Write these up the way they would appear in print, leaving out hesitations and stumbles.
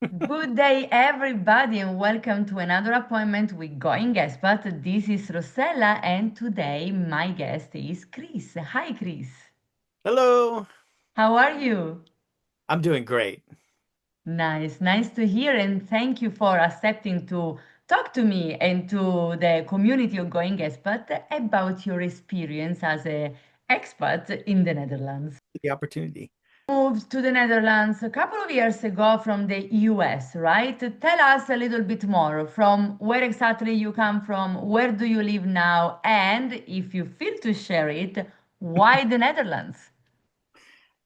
Good day, everybody, and welcome to another appointment with Going Expat. This is Rossella, and today my guest is Chris. Hi, Chris. Hello. How are you? I'm doing great. Nice to hear, and thank you for accepting to talk to me and to the community of Going Expat about your experience as a expat in the Netherlands. The opportunity. Moved to the Netherlands a couple of years ago from the US, right? Tell us a little bit more from where exactly you come from, where do you live now, and if you feel to share it, why the Netherlands?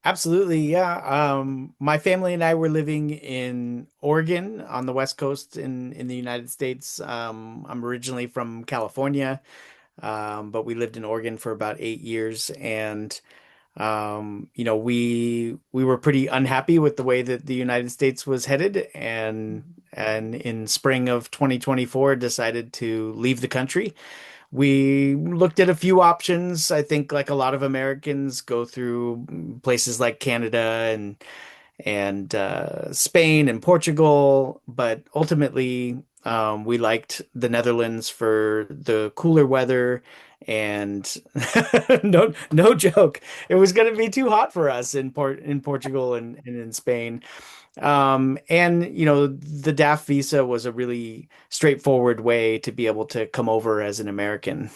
Absolutely, yeah. My family and I were living in Oregon on the West Coast in the United States. I'm originally from California, but we lived in Oregon for about 8 years, and we were pretty unhappy with the way that the United States was headed, and in spring of 2024 decided to leave the country. We looked at a few options. I think like a lot of Americans go through places like Canada and Spain and Portugal, but ultimately we liked the Netherlands for the cooler weather and no joke, it was going to be too hot for us in Portugal and in Spain. And the DAFT visa was a really straightforward way to be able to come over as an American.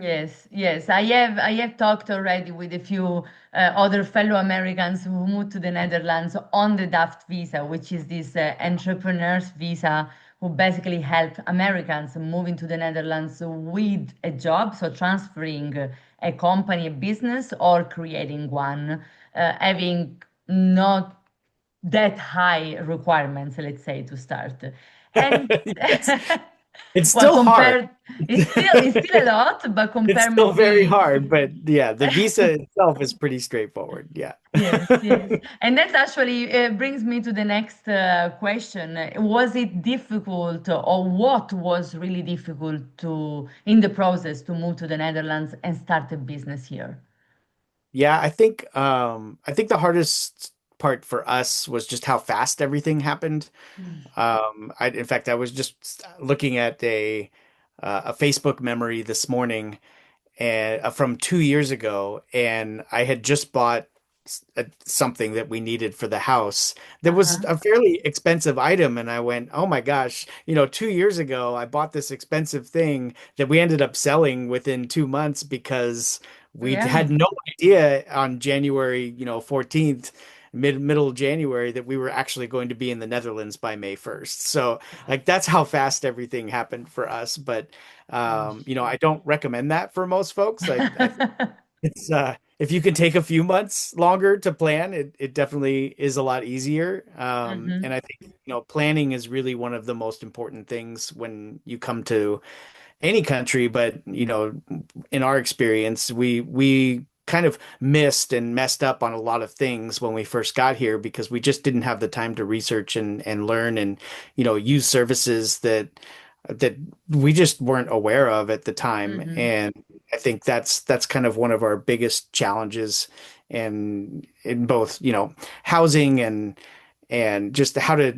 Yes. I have talked already with a few other fellow Americans who moved to the Netherlands on the DAFT visa, which is this entrepreneur's visa, who basically help Americans moving to the Netherlands with a job, so transferring a company, a business, or creating one, having not that high requirements, let's say, to start. And Yes. It's well, still hard. compared, it's still a lot, but It's compare still very maybe. hard, but yeah, the visa itself is pretty straightforward. Yeah. Yes. And that actually brings me to the next question. Was it difficult, or what was really difficult to in the process to move to the Netherlands and start a business here? Yeah, I think the hardest part for us was just how fast everything happened. In fact, I was just looking at a Facebook memory this morning and from 2 years ago, and I had just bought something that we needed for the house. There was Uh-huh. a fairly expensive item, and I went, "Oh my gosh, 2 years ago I bought this expensive thing that we ended up selling within 2 months because we had Really? no idea on January, 14th." Middle of January that we were actually going to be in the Netherlands by May 1st. So like that's how fast everything happened for us. But I don't recommend that for most folks. I think it's if you can take a few months longer to plan, it definitely is a lot easier. And Hmm. I think, planning is really one of the most important things when you come to any country. But, in our experience, we kind of missed and messed up on a lot of things when we first got here because we just didn't have the time to research and learn and, use services that we just weren't aware of at the time. Hmm. And I think that's kind of one of our biggest challenges in both, housing and just how to,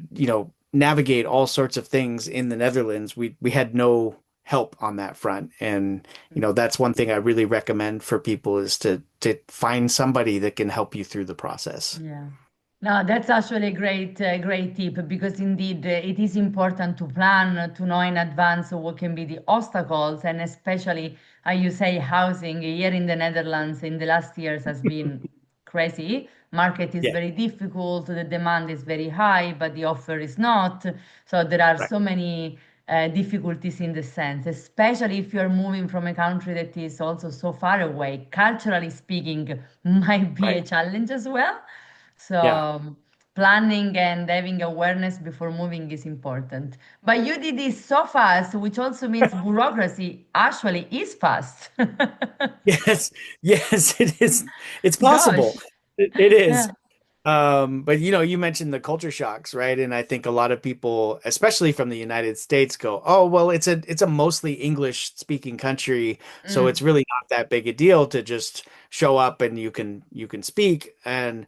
navigate all sorts of things in the Netherlands. We had no help on that front. And, that's one thing I really recommend for people is to find somebody that can help you through the process. Yeah. No, that's actually a great tip because indeed it is important to plan, to know in advance what can be the obstacles, and especially, you say, housing here in the Netherlands in the last years has been crazy. Market is Yeah, very difficult, the demand is very high, but the offer is not. So there are right, so many difficulties in the sense, especially if you're moving from a country that is also so far away. Culturally speaking, might be a right. challenge as well. So Yeah. planning and having awareness before moving is important. But you did this so fast, which also means bureaucracy actually is fast. Yes, yes, it is. It's possible. Gosh. It is. Yeah. But you mentioned the culture shocks, right? And I think a lot of people, especially from the United States, go, "Oh, well, it's a mostly English speaking country, so it's Mm. really not that big a deal to just show up and you can speak and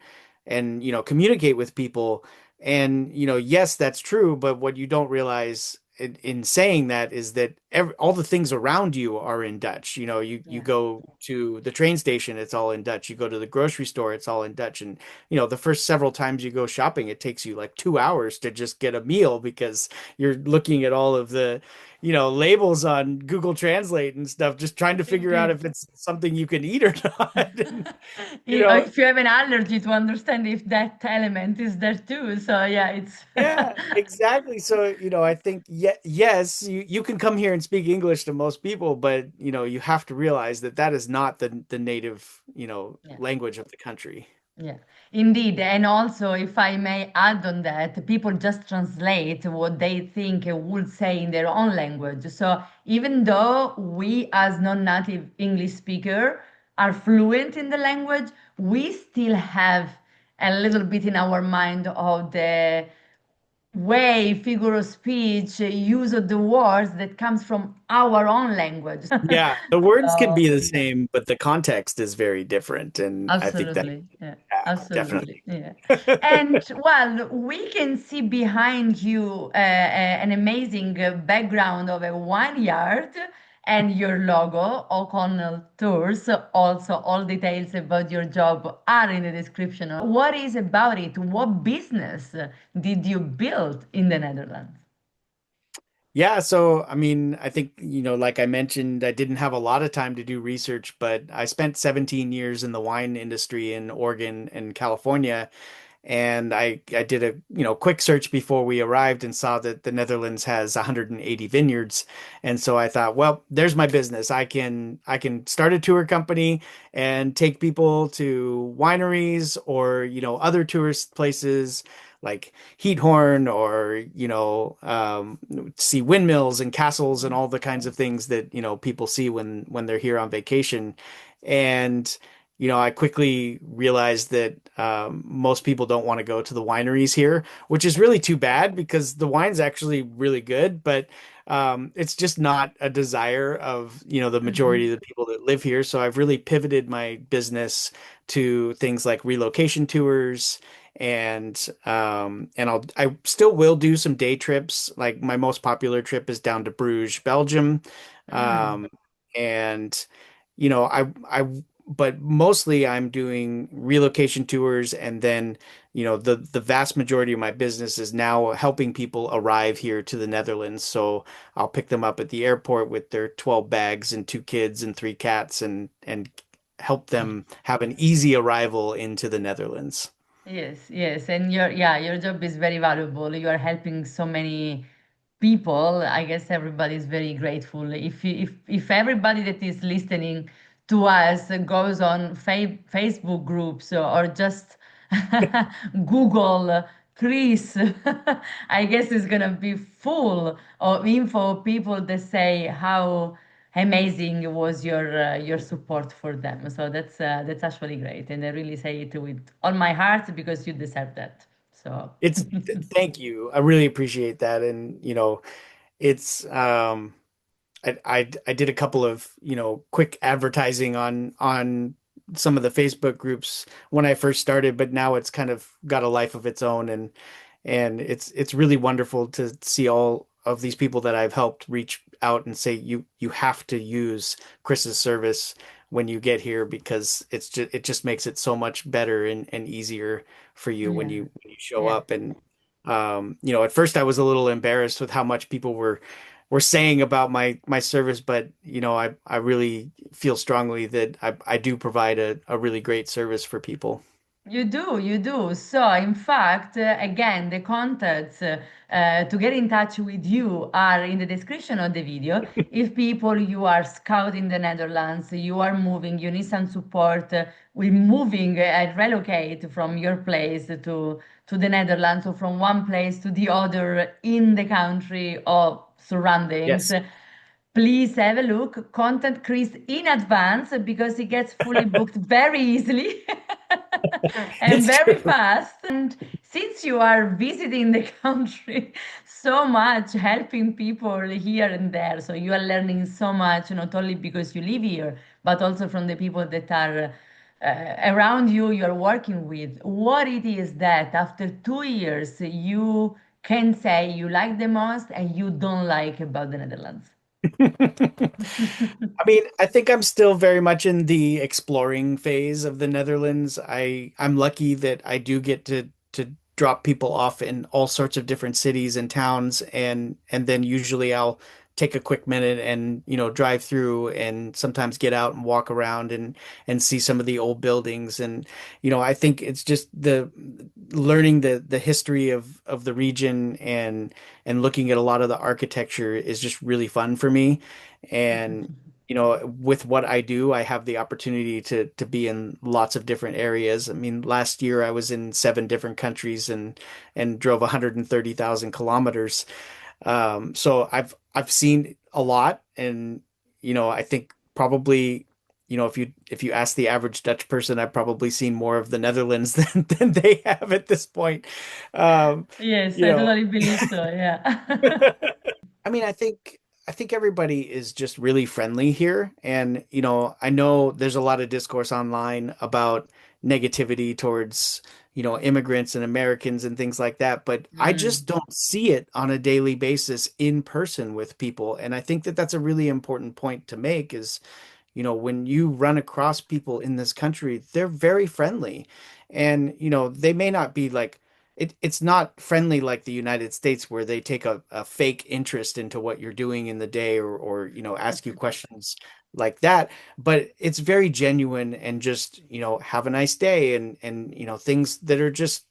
communicate with people." And, yes, that's true, but what you don't realize in saying that is that all the things around you are in Dutch. You Yeah. go to the train station, it's all in Dutch. You go to the grocery store, it's all in Dutch. And, the first several times you go shopping, it takes you like 2 hours to just get a meal because you're looking at all of the, labels on Google Translate and stuff, just trying to figure out Indeed. if it's something you can eat or not. And, you Or know, if you have an allergy to understand if that element is there too. So yeah, it's Yeah, exactly. So, I think yes, you can come here and speak English to most people, but you have to realize that that is not the native, yeah. language of the country. Yeah, indeed. And also, if I may add on that, people just translate what they think would say in their own language. So even though we, as non-native English speaker, are fluent in the language, we still have a little bit in our mind of the way, figure of speech, use of the words that comes from our own language. Yeah, the words can So be the same, but the context is very different, and I think that absolutely. Yeah. yeah, Absolutely. definitely. Yeah. And well, we can see behind you an amazing background of a vineyard and your logo, O'Connell Tours. Also, all details about your job are in the description. What is about it? What business did you build in the Netherlands? Yeah, so I mean, I think, like I mentioned, I didn't have a lot of time to do research, but I spent 17 years in the wine industry in Oregon and California. And I did a, quick search before we arrived and saw that the Netherlands has 180 vineyards. And so I thought, well, there's my business. I can start a tour company and take people to wineries or, other tourist places like Heathorn or, see windmills and castles and all the kinds of things that, people see when they're here on vacation. And I quickly realized that most people don't want to go to the wineries here, which is really too bad because the wine's actually really good, but it's just not a desire of, the majority Mhm. of the people that live here. So I've really pivoted my business to things like relocation tours and I still will do some day trips. Like my most popular trip is down to Bruges, Belgium. Mm. Um, and I but mostly I'm doing relocation tours and then the vast majority of my business is now helping people arrive here to the Netherlands. So I'll pick them up at the airport with their 12 bags and two kids and three cats and help them have an easy arrival into the Netherlands. Yes, yes, and your job is very valuable. You are helping so many people. I guess everybody is very grateful. If everybody that is listening to us goes on Facebook groups or just Google Chris, I guess it's gonna be full of info people that say how amazing was your support for them. So that's actually great, and I really say it with all my heart because you deserve that. So It's Thank you. I really appreciate that. And it's I did a couple of, quick advertising on some of the Facebook groups when I first started, but now it's kind of got a life of its own and it's really wonderful to see all of these people that I've helped reach out and say you have to use Chris's service when you get here because it just makes it so much better and easier for you when yeah, you show yeah. up. And at first I was a little embarrassed with how much people were saying about my service, but I really feel strongly that I do provide a really great service for people. You do, you do. So, in fact, again, the contacts to get in touch with you are in the description of the video. If people you are scouting the Netherlands, you are moving, you need some support with moving and relocate from your place to the Netherlands or from one place to the other in the country or surroundings. Yes, Please have a look. Contact Chris in advance because he gets fully booked very easily and it's very true. fast. And since you are visiting the country so much, helping people here and there, so you are learning so much, not only because you live here, but also from the people that are around you you're working with, what it is that after 2 years you can say you like the most and you don't like about the Netherlands? I mean, I think I'm still very much in the exploring phase of the Netherlands. I'm lucky that I do get to drop people off in all sorts of different cities and towns, and then usually I'll take a quick minute and drive through and sometimes get out and walk around and see some of the old buildings. And I think it's just the learning the history of the region and looking at a lot of the architecture is just really fun for me. And with what I do, I have the opportunity to be in lots of different areas. I mean, last year I was in 7 different countries and drove 130,000 kilometers. So I've seen a lot, and I think probably if you ask the average Dutch person, I've probably seen more of the Netherlands than they have at this point. Yes, You I know. totally believe so. Yeah. I mean, I think everybody is just really friendly here. And, I know there's a lot of discourse online about negativity towards, immigrants and Americans and things like that, but I just Mm, don't see it on a daily basis in person with people. And I think that that's a really important point to make is when you run across people in this country, they're very friendly. And, they may not be like, it's not friendly like the United States where they take a fake interest into what you're doing in the day or, ask you questions like that. But it's very genuine and just, have a nice day and, things that are just,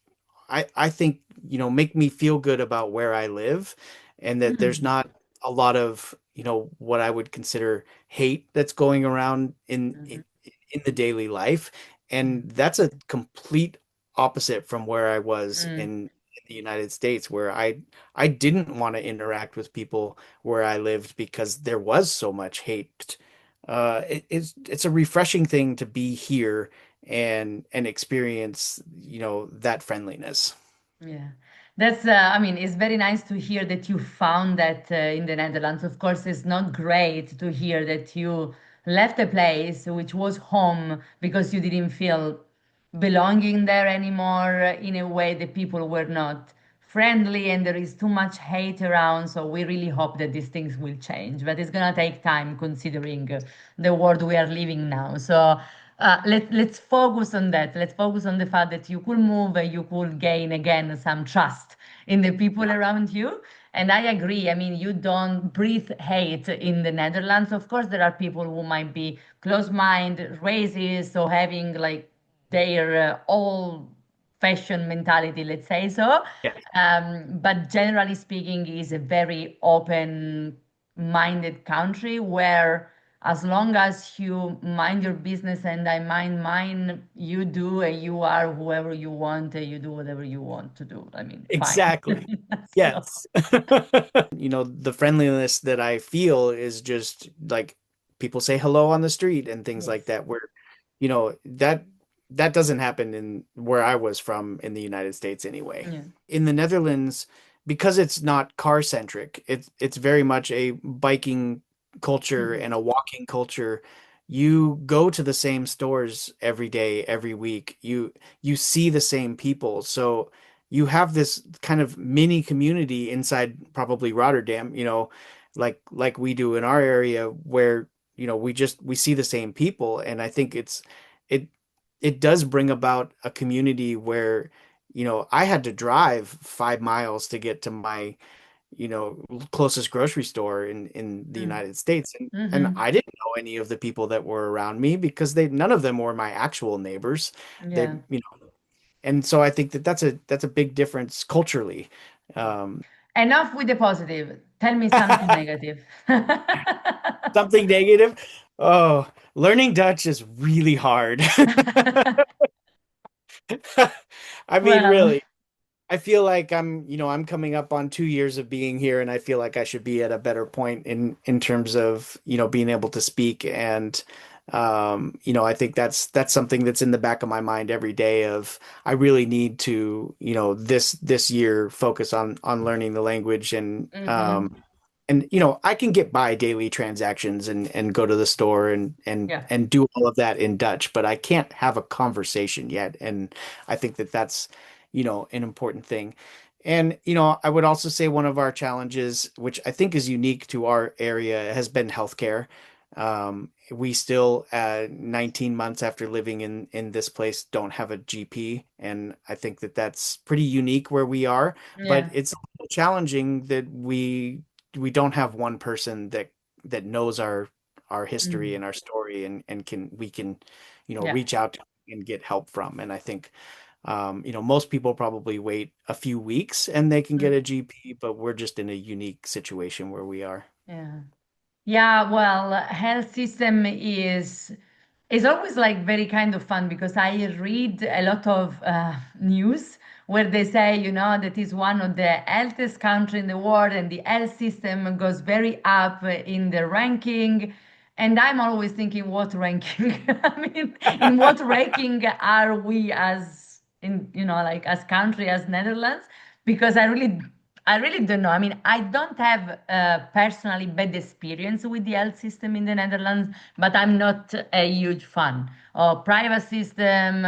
I think, make me feel good about where I live and that there's mm, not a lot of, what I would consider hate that's going around mhm, in the daily life. And mm, that's a complete opposite from where I was mm. in the United States, where I didn't want to interact with people where I lived because there was so much hate. It's a refreshing thing to be here and experience, that friendliness. Yeah, I mean, it's very nice to hear that you found that in the Netherlands. Of course, it's not great to hear that you left a place which was home because you didn't feel belonging there anymore. In a way, the people were not friendly and there is too much hate around. So we really hope that these things will change, but it's gonna take time considering the world we are living now. So let's focus on that. Let's focus on the fact that you could move and you could gain again some trust in the people Yeah, around you. And I agree. I mean, you don't breathe hate in the Netherlands. Of course, there are people who might be close-minded, racist, or having like their old-fashioned mentality, let's say so. yeah, But generally speaking, is a very open-minded country where as long as you mind your business and I mind mine, you do and you are whoever you want and you do whatever you want to do. I mean, fine. exactly. So, Yes. The friendliness that I feel is just like people say hello on the street and things like yes. that, where, that doesn't happen in where I was from in the United States anyway. Yeah. In the Netherlands, because it's not car centric, it's very much a biking culture Mhm. and a walking culture. You go to the same stores every day, every week. You see the same people. So you have this kind of mini community inside probably Rotterdam, like we do in our area where, we see the same people. And I think it it does bring about a community where, I had to drive 5 miles to get to my, closest grocery store in the Mm. United States. And Mm-hmm. I didn't know any of the people that were around me because none of them were my actual neighbors. They, Yeah. and so I think that that's a big difference culturally. Um, Enough with the positive. Tell me something negative. something negative. Oh, learning Dutch is really hard. I mean, Well, really. I feel like I'm coming up on 2 years of being here, and I feel like I should be at a better point in terms of, being able to speak. And I think that's something that's in the back of my mind every day of I really need to, this year focus on learning the language and mhm. And I can get by daily transactions and go to the store Yeah. and do all of that in Dutch, but I can't have a conversation yet. And I think that that's, an important thing. And I would also say one of our challenges, which I think is unique to our area, has been healthcare. We still, 19 months after living in this place, don't have a GP, and I think that that's pretty unique where we are. But Yeah. it's challenging that we don't have one person that knows our history Mm. and our story and we can Yeah. reach out to and get help from. And I think most people probably wait a few weeks and they can get a Mm. GP, but we're just in a unique situation where we are. Yeah. Yeah, well, health system is always like very kind of fun because I read a lot of news where they say, that is one of the healthiest country in the world and the health system goes very up in the ranking. And I'm always thinking, what ranking? I mean, in what ranking are we as in, like as country, as Netherlands? Because I really don't know. I mean, I don't have personally bad experience with the health system in the Netherlands, but I'm not a huge fan of private system,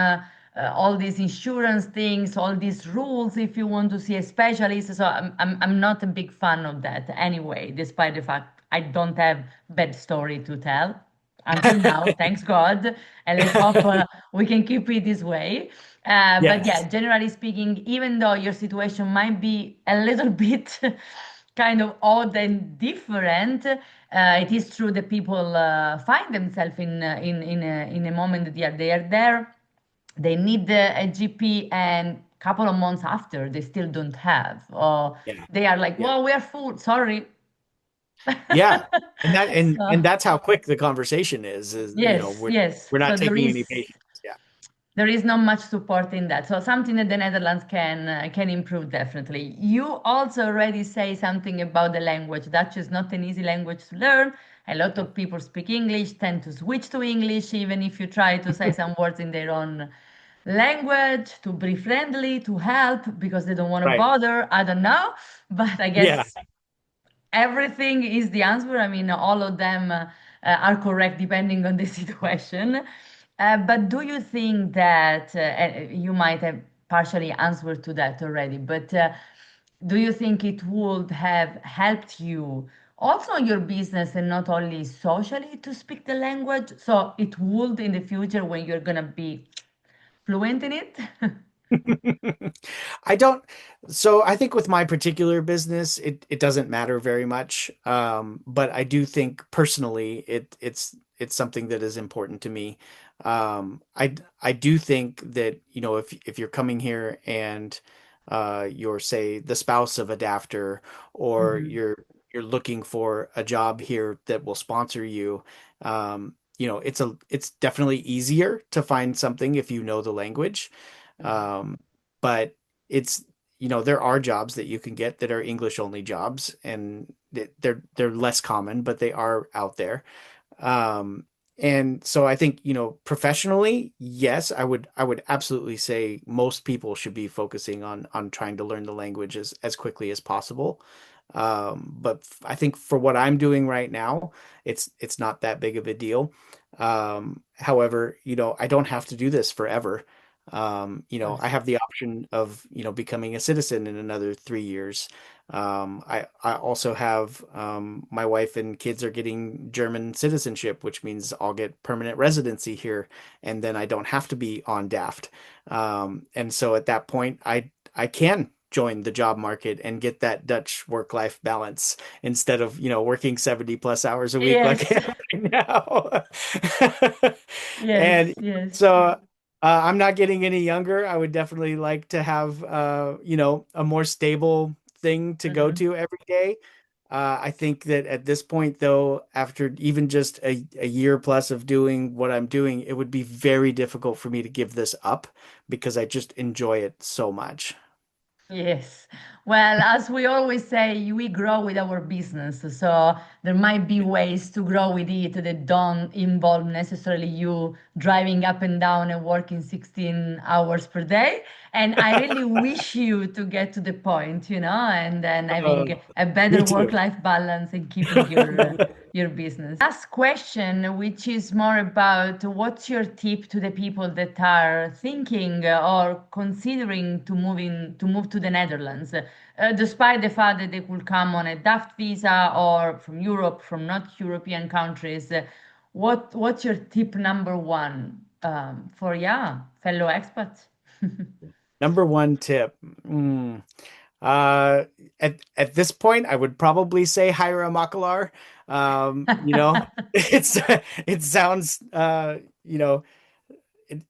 all these insurance things, all these rules. If you want to see a specialist, so I'm not a big fan of that anyway. Despite the fact I don't have bad story to tell until now, thanks God, and let's hope we can keep it this way. But yeah, Yes. generally speaking, even though your situation might be a little bit kind of odd and different, it is true that people find themselves in a moment that they are there, they need a GP, and couple of months after they still don't have, or Yeah. they are like, Yeah. well, we are full, sorry. Yeah. And that So and that's how quick the conversation is, yes, we're yes. we're So not there taking any is patients. Yeah. there is not much support in that. So something that the Netherlands can improve definitely. You also already say something about the language. Dutch is not an easy language to learn. A lot No. of people speak English, tend to switch to English, even if you try to say some words in their own language, to be friendly, to help, because they don't want to Right. bother. I don't know, but I Yeah. guess everything is the answer. I mean, all of them are correct depending on the situation. But do you think that you might have partially answered to that already, but do you think it would have helped you also in your business and not only socially to speak the language? So it would in the future when you're going to be fluent in it? I don't, so I think with my particular business, it doesn't matter very much. But I do think personally it's something that is important to me. I do think that, if you're coming here and you're say the spouse of a DAFTer, or Mhm. you're looking for a job here that will sponsor you, it's definitely easier to find something if you know the language. Mhm. Um, but it's, there are jobs that you can get that are English only jobs, and they're less common, but they are out there. Um, and so I think, professionally, yes, I would absolutely say most people should be focusing on trying to learn the language as quickly as possible. But I think for what I'm doing right now, it's not that big of a deal. However, I don't have to do this forever. Of I course. have the option of, becoming a citizen in another 3 years. I also have, my wife and kids are getting German citizenship, which means I'll get permanent residency here, and then I don't have to be on DAFT. And so at that point, I can join the job market and get that Dutch work-life balance instead of, working 70 plus hours a week like Yes, I am right now. And yes, yes. so I'm not getting any younger. I would definitely like to have, a more stable thing to go Mhm. to every day. I think that at this point, though, after even just a year plus of doing what I'm doing, it would be very difficult for me to give this up because I just enjoy it so much. Yes. Well, as we always say, we grow with our business. So there might be ways to grow with it that don't involve necessarily you driving up and down and working 16 hours per day. And I really wish you to get to the point, and then having a Me better too. work-life balance and keeping your business. Last question, which is more about what's your tip to the people that are thinking or considering to move to the Netherlands, despite the fact that they could come on a DAFT visa or from Europe, from not European countries. What's your tip number one for fellow expats? Number one tip. Uh, at this point, I would probably say hire a makelar. It's it sounds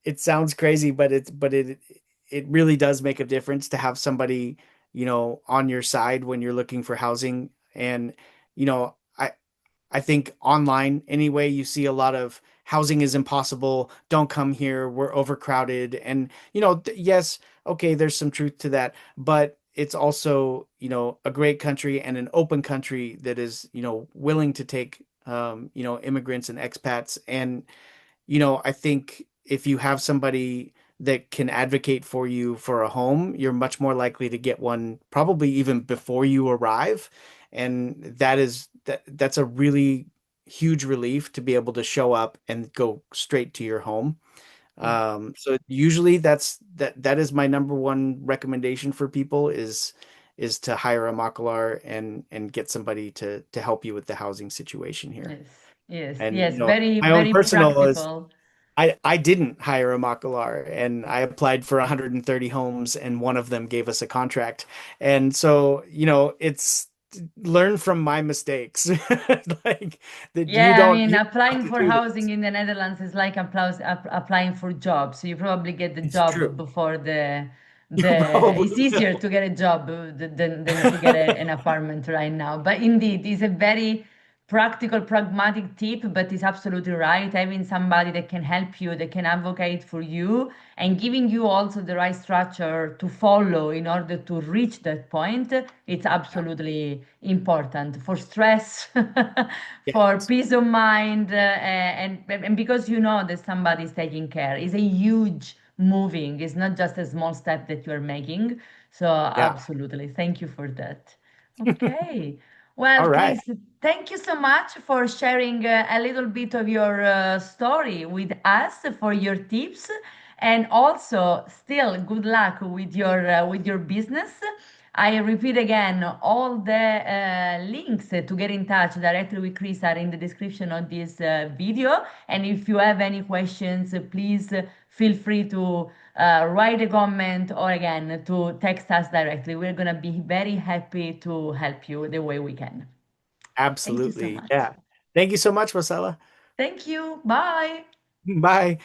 it sounds crazy, but it really does make a difference to have somebody, on your side when you're looking for housing. And, I think online anyway, you see a lot of housing is impossible. Don't come here. We're overcrowded. And, yes, okay, there's some truth to that, but it's also, a great country and an open country that is, willing to take, immigrants and expats. And, I think if you have somebody that can advocate for you for a home, you're much more likely to get one probably even before you arrive. And that's a really huge relief to be able to show up and go straight to your home. Yeah. So usually that is my number one recommendation for people is to hire a makelar and get somebody to help you with the housing situation here. Yes, yes, And yes. Very, my own very personal is practical. I didn't hire a makelar, and I applied for 130 homes, and one of them gave us a contract. And so, it's learn from my mistakes. Like that Yeah, I mean, you don't have applying to for do housing this. in the Netherlands is like applying for jobs. So you probably get the It's job true. before You the. It's probably easier will. to get a job than to get an apartment right now. But indeed, it's a very practical, pragmatic tip. But it's absolutely right. Having somebody that can help you, that can advocate for you, and giving you also the right structure to follow in order to reach that point, it's Yeah. absolutely important for stress, for Yes. peace of mind, and because you know that somebody is taking care. It's a huge moving. It's not just a small step that you're making. So Yeah. absolutely, thank you for that. Okay. Well, All right. Chris, thank you so much for sharing a little bit of your story with us, for your tips, and also still good luck with your business. I repeat again, all the links to get in touch directly with Chris are in the description of this video. And if you have any questions, please feel free to write a comment or again to text us directly. We're going to be very happy to help you the way we can. Thank you so Absolutely. much. Yeah. Thank you so much, Marcella. Thank you. Bye. Bye.